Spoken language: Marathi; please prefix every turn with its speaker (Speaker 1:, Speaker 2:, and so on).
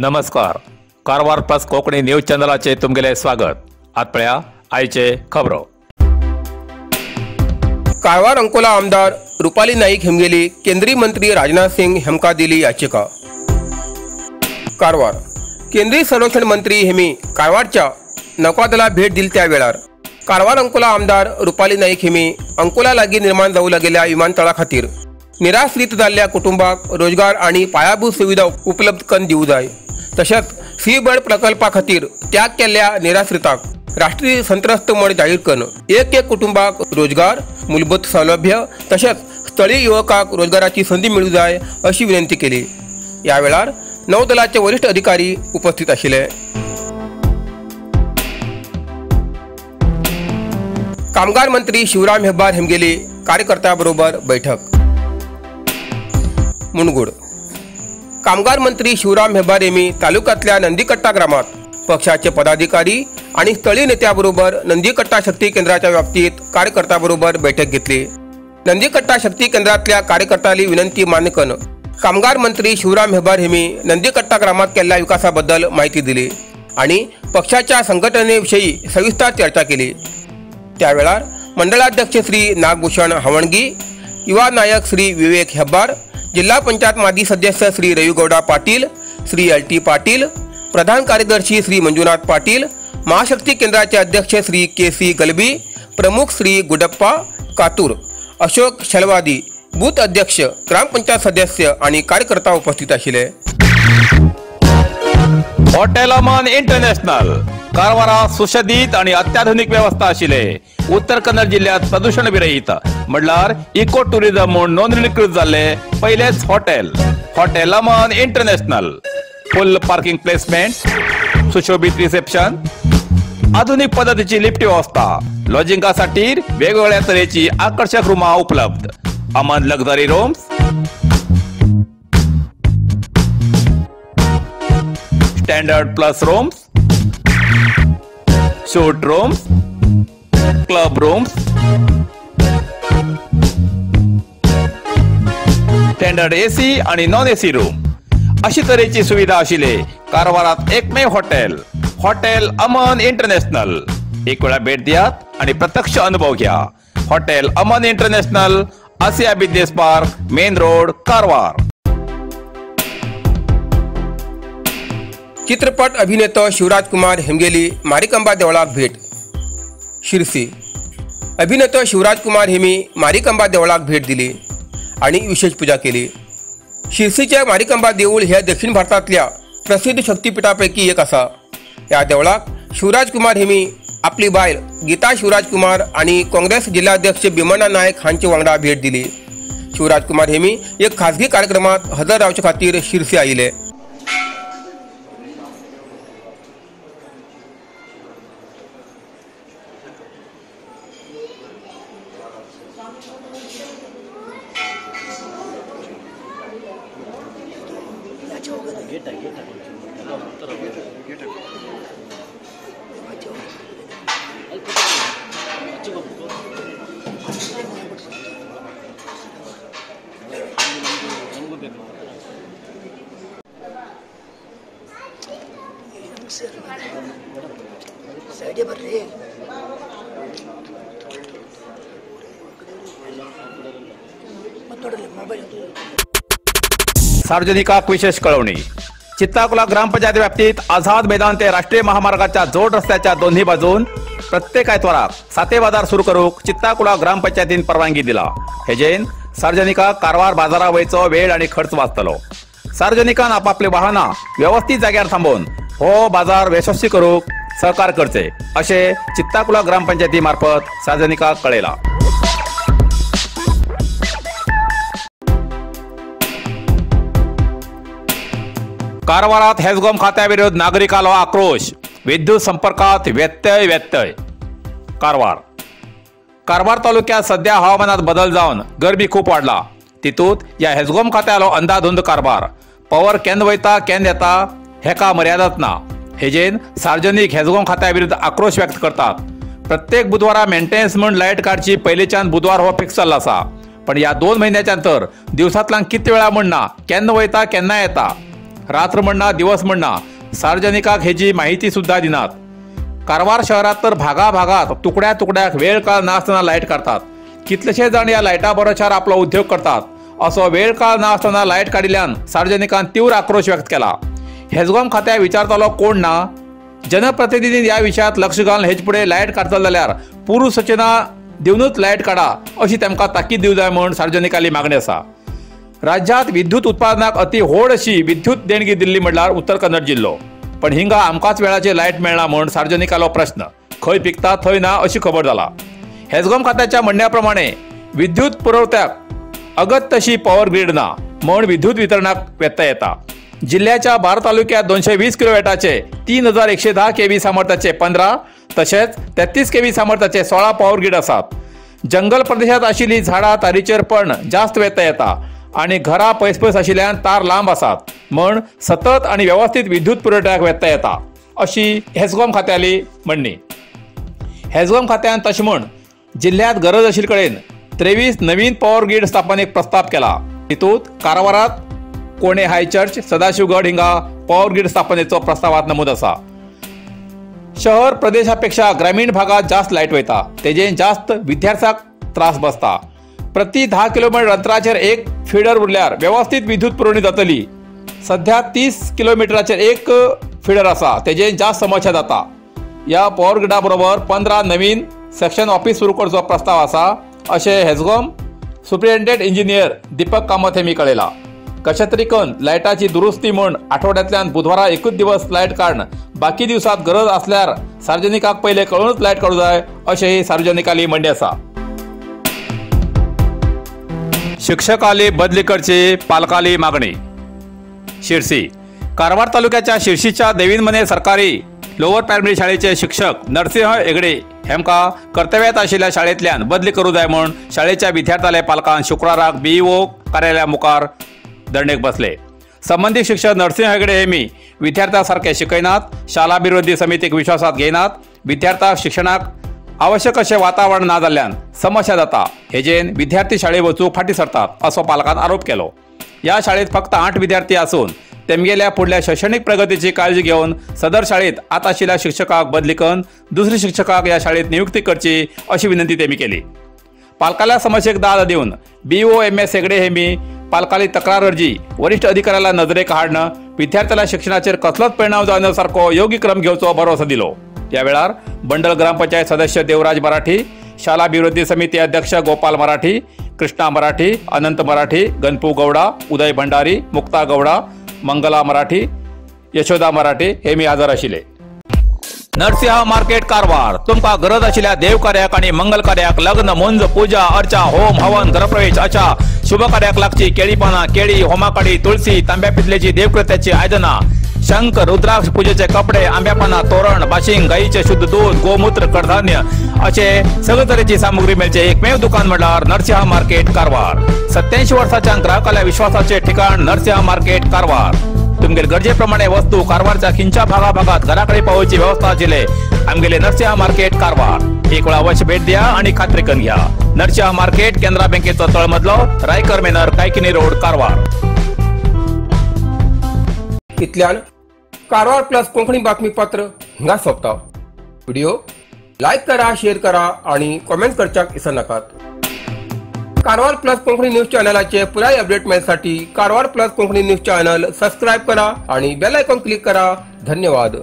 Speaker 1: नमस्कार. कारवार प्लस कोकणी न्यूज चॅनलाचे तुमगेले स्वागत. आतपळ्या आयचे खबरो.
Speaker 2: कारवार अंकोला आमदार रुपाली नाईक हेमगेली केंद्रीय मंत्री राजनाथ सिंग हेमका दिली याचिका. कारवार केंद्रीय संरक्षण मंत्री हेमी कारवारच्या नौकादला भेट दिली त्यावेळार कारवार अंकोला आमदार रुपाली नाईक हेमी अंकोला लागी निर्माण जाऊ लागलेल्या विमानतळा खातीर निराश्रित जाल्ल्या कुटुंबाक रोजगार आणि पायाभूत सुविधा उपलब्ध करून दिवू जाय. तशेंच सी बर्ड प्रकल्पा खातीर त्याग केल्ल्या निराश्रितांक राष्ट्रीय संत्रस्त म्हण जाहीर करून एक कुटुंबाक रोजगार, मूलभूत सौलभ्य तशेंच स्थळीय युवकांक रोजगाराची संधी मिळू जाय अशी विनंती केली. या वेळार नौदलाचे वरिष्ठ अधिकारी उपस्थित आशिल्ले. कामगार मंत्री शिवराम हेब्बार हेमगेली कार्यकर्त्यांबरोबर बैठक. मुणगुड कामगार मंत्री शिवराम हेब्बार हेमी तालुक्यातल्या नंदीकट्टा ग्रामात पक्षाचे पदाधिकारी आणि स्थळीय नेत्यांबरोबर नंदीकट्टा शक्ती केंद्राच्या व्याप्तीत कार्यकर्त्यांबरोबर बैठक घेतली. नंदीकट्टा शक्ती केंद्रातल्या कार्यकर्त्यांनी विनंती मान्य करून कामगार मंत्री शिवराम हेब्बार हेमी नंदीकट्टा ग्रामात केलेल्या विकासाबद्दल माहिती दिली आणि पक्षाच्या संघटनेविषयी सविस्तर चर्चा केली. त्यावेळार मंडळाध्यक्ष श्री नागभूषण हवणगी, युवा नायक श्री विवेक हेब्बार, जिल्हा पंचायत माजी सदस्य श्री रविगौडा पाटील, श्री LT पाटील, प्रधान कार्यदर्शी श्री मंजुनाथ पाटील, महाशक्ती केंद्राचे अध्यक्ष श्री KC गलबी, प्रमुख श्री गुडप्पा कातूर, अशोक शलवादी, बूथ अध्यक्ष, ग्रामपंचायत सदस्य आणि कार्यकर्ता उपस्थित आशिल्ले.
Speaker 1: हॉटेल अमन इंटरनॅशनल कारवारात सुशोभित आणि अत्याधुनिक व्यवस्था आशिल्ले. उत्तर कन्नड जिल्ह्यात प्रदूषण विरहित म्हणल्यार इको टुरिझम म्हणून नोंदणीकृत झाले पहिलेच हॉटेल अमन इंटरनॅशनल. फुल पार्किंग प्लेसमेंट, सुशोभित रिसेप्शन, आधुनिक पद्धतीची लिफ्ट व्यवस्था, लॉजिंगासाठी वेगवेगळ्या तऱ्हेची आकर्षक रूमा उपलब्ध. Aman luxury rooms, standard plus rooms, shoot rooms, club rooms, standard AC आणि नॉन AC रूम अशी तऱ्हेची सुविधा आशिल्ले कारवारात एकमेव हॉटेल अमन इंटरनॅशनल. एक वेळा भेट दियात आणि प्रत्यक्ष अनुभव घ्या. Hotel Aman international, Asia business park, main road, Karwar.
Speaker 2: चित्रपट अभिनेता शिवराज कुमार हेमगेली मारिकांबा देवळाक भेट. शिरसी अभिनेता शिवराज कुमार हेमी मारिकांबा देवळाक भेट दिली आणि विशेष पूजा केली. शिरसीचे मारिकांबा देऊळ हे दक्षिण भारतातल्या प्रसिद्ध शक्तीपीठापैकी एक असा. या देवळाक शिवराज कुमार हेमी आपली बायल गीता शिवराज कुमार आणि काँग्रेस जिल्हाध्यक्ष भीमण्णा नायक हांचे वांगडा भेट दिली. शिवराज कुमार हेमी एक खासगी कार्यक्रमात हजर रावचे खातीर शिरसी आयिल्ले.
Speaker 1: सार्वजनिकांक विशेष कळवणी. चित्ताकुला ग्रामपंचायत व्याप्तीत आझाद मैदान ते राष्ट्रीय महामार्गाच्या जोड रस्त्याच्या दोन्ही बाजून प्रत्येक आयतवाराक 7 बाजार सुरू करूक चित्ताकुला ग्रामपंचायतीन परवानगी दिला. हेजेन सार्वजनिकांक कारवार बाजारा वयचो वेळ आणि खर्च वाचतलो. सार्वजनिकांन आपापली वाहनां व्यवस्थित जाग्यार थांबोवन हो बाजार यशस्वी करूक सहकार्य करचे असे चित्ताकुला ग्रामपंचायती मार्फत सार्वजनिकांक कळयला. कारवारात हेस्कॉम खात्याविरुद्ध नागरिकांलो आक्रोश. विद्युत संपर्कात व्यत्यय. कारवार तालुक्यात सध्या हवामानात बदल जावन गरमी खूप वाढला. तितूंत या हेस्कॉम खात्यालो अंधाधुंद कारभार. पॉवर केन्ना वयता केन्ना येता हेका मर्यादाच ना. हेजेन सार्वजनिक हेस्कॉम खात्याविरुद्ध आक्रोश व्यक्त करतात. प्रत्येक बुधवारा मेंटेनन्स म्हूण लायट कार्डची पयलींच्यान बुधवार हो फिक्स जाल्लो आसा. पण या 2 महिन्याच्या अंतर दिवसांतल्यान किती वेळा म्हणना केन्ना वयता केन्ना येता. रात्र म्हणना दिवस म्हणना सार्वजनिकांक हेची माहिती सुद्धा दिनात। कारवार शहरात तर भागाभागात तुकड्या तुकड्याक वेळ काळ नासतना लाईट काढतात। कितलेशे जण या लाईटा भरोशार आपलो उद्योग करतात। असो वेळ काळ नासतना लाईट काडिल्ल्यान सार्वजनिकांन तीव्र आक्रोश व्यक्त केला। हेजगॉम खात्या विचारतालो कोण ना, जनप्रतिनिधीन या विषयात लक्ष घालून हेच पुढे लाईट काडतले जाल्यार पूर्व सूचना दिवनूच लाईट काडा अशी तांकां ताकीद दिवं जाय म्हूण सार्वजनिकांची मागणी आसा। राज्यात विद्युत उत्पादनाक अति व्हड अशी विद्युत देणगी दिल्ली म्हणल्यार उत्तर कन्नड जिल्लो, पण हिंगा आमकाच वेळाचेर लाईट मेळना म्हूण सार्वजनिकालो प्रश्न। खंय पिकता थंय ना अशी खबर जाला। हेजगॉम खात्याच्या म्हणण्या प्रमाणे विद्युत पुरवठ्याक अगत तशी पॉवर ग्रीड ना म्हूण विद्युत वितरणाक व्यत्यय येता। जिल्ह्याच्या 12 तालुक्यात 220 किलोवॅटाचे 3110 केव्ही सामर्थ्याचे 15 तसेच 33 केव्ही सामर्थ्याचे 16 पॉवर ग्रीड आसात। जंगल प्रदेशात आशिल्ली झाडां तारीचेर पण जास्त व्यत्यय येता आणि घरां पयस आशिल्ल्यान तार लांब आसात म्हूण सतत आणि व्यवस्थित विद्युत पुरवठ्याक व्यत्यय येता अशी हेजगॉम खात्याली म्हणणी। हेजगॉम खात्यान तशें म्हूण जिल्ह्यात गरज आशिल्ले कडेन 23 नवीन पॉवर ग्रीड स्थापनेक प्रस्ताव केला। तितूंत कारवारात कोणे हाय चर्च सदाशिवगड हिंगा पॉवर ग्रीड स्थापनेचो प्रस्तावात नमूद आसा। शहर प्रदेशापेक्षा ग्रामीण भागात जास्त लाईट वयता, तेजेन जास्त विद्यार्थ्यांक त्रास बसता। प्रति 10 किलोमीटर अंतराचेर एक फिडर उरल्यार व्यवस्थित विद्युत पुरवणी जातली। सध्या 30 किलोमीटराचेर एक फिडर आसा, तेजेन जास्त समस्या जाता। या पॉवर ग्रीडा बरोबर 15 नवीन सेक्शन ऑफिस सुरू करचो प्रस्ताव आसा अशें हेजगॉम सुप्रिटेंडेंट इंजिनियर दीपक कामत हेमी कळयला। कशा तरी करून लायटाची दुरुस्ती म्हूण आठवड्यातल्यान बुधवारा एकूच दिवस लाईट काडन बाकी दिवसात गरज असल्यार सार्वजनिकांक पहिले कळूनच लाईट काडूं जाय अशेंही सार्वजनिकांनी म्हणणे आसा। शिक्षकाली बदली करची पालकाली मागणी। शिरसी कारवार तालुक्याच्या शिरसीच्या देवीनमने सरकारी लोअर प्रायमरी शाळेचे शिक्षक नरसिंह हेगडे हेमका कर्तव्यात आशिल्ल्या शाळेंतल्यान बदली करूं जाय म्हूण शाळेच्या विद्यार्थ्याले पालकान शुक्राराक बीईओ कार्यालया मुखार धरणेक बसले। संबंधीत शिक्षक नरसिंह हेगडे हेमी विद्यार्थ्यां सारखे शिकयनात, शाळा अभिवृद्धी समितीक विश्वासात घेयनात, विद्यार्थ्यांक शिक्षणाक आवश्यक अशें वातावरण ना जाल्ल्यान समस्या जाता, हेजेन विद्यार्थी शाळेत वचूंक फाटीं सरतात असो पालकान आरोप केलो। या शाळेत फक्त 8 विद्यार्थी आसून तेमगेल्या फुडल्या शैक्षणिक प्रगतीची काळजी घेवन सदर शाळेत आता आशिल्ल्या शिक्षकाक बदली करून दुसरे शिक्षकाक या शाळेत नियुक्ती करची अशी विनंती तेमी केली। पालकाल्या समस्येक दाद दिवन BOMS हेगडे हेमी पालकाली तक्रार अर्जी वरिष्ठ अधिकाऱ्याला नजरेक हाडन विद्यार्थ्याला शिक्षणाचेर कसलोच परिणाम जावनासारको योग्य क्रम घेवचो भरोसा दिलो। या वेळार बंडल ग्रामपंचायत सदस्य देवराज मराठी, शाळा अभिवृद्धी समिती अध्यक्ष गोपाल मराठी, कृष्णा मराठी, अनंत मराठी, गणपू गौडा, उदय भंडारी, मुक्ता गौडा, मंगला मराठी, यशोदा मराठी हेमी हजर आशिल्ले। नरसिंह मार्केट कारवार तुमका गरज आशिल्ल्या देव कार्याक आणि मंगल कार्याक लग्न मुंज पूजा अर्चा होम हवन गृहप्रवेश अशा शुभ कार्याक लागची केळी पानां, केळी, होमाकडी, तुळसी, तांब्या पितलेची देवकृत्याची आयदनां, शंख, रुद्राक्ष पूजेचे कपडे, आंब्या पानां, तोरण, बाशिंग, गाईचे शुद्ध दूध, गोमूत्र, कडधान्य असे सगळे तरेची सामुग्री मेळचे एकमेव दुकान म्हणल्यार नरसिंह मार्केट कारवार। 87 वर्सांच्या ग्राहकाल्या विश्वासाचे ठिकाण नरसिंह मार्केट कारवार। तुमगेर गरजेप्रमाणे वस्तू कारवारच्या खिंच्या भागाभागात घराकडे पावोवची व्यवस्था आशिल्ले आमगेले नरसिंह मार्केट कारवार। एक वेळ अवश्य भेट द्या आणि खात्री करून घ्या। नरसिंह मार्केट केंद्रा बँकेचो तळमजलो, रायकर मेनर, कायकिनी रोड, कारवार।
Speaker 2: इतल्यान कारवार प्लस कोंकणी बातमीपत्र हिंगा सोंपता। व्हिडिओ लाईक करा, शेअर करा आणि कमेंट करच्याक विसरू नाकात। कारवार प्लस कोंकणी न्यूज चॅनलाचे पुराय अपडेट मेळसाठी Karwar plus Konkani news channel subscribe करा आणि बेल आयकॉन क्लिक करा। धन्यवाद।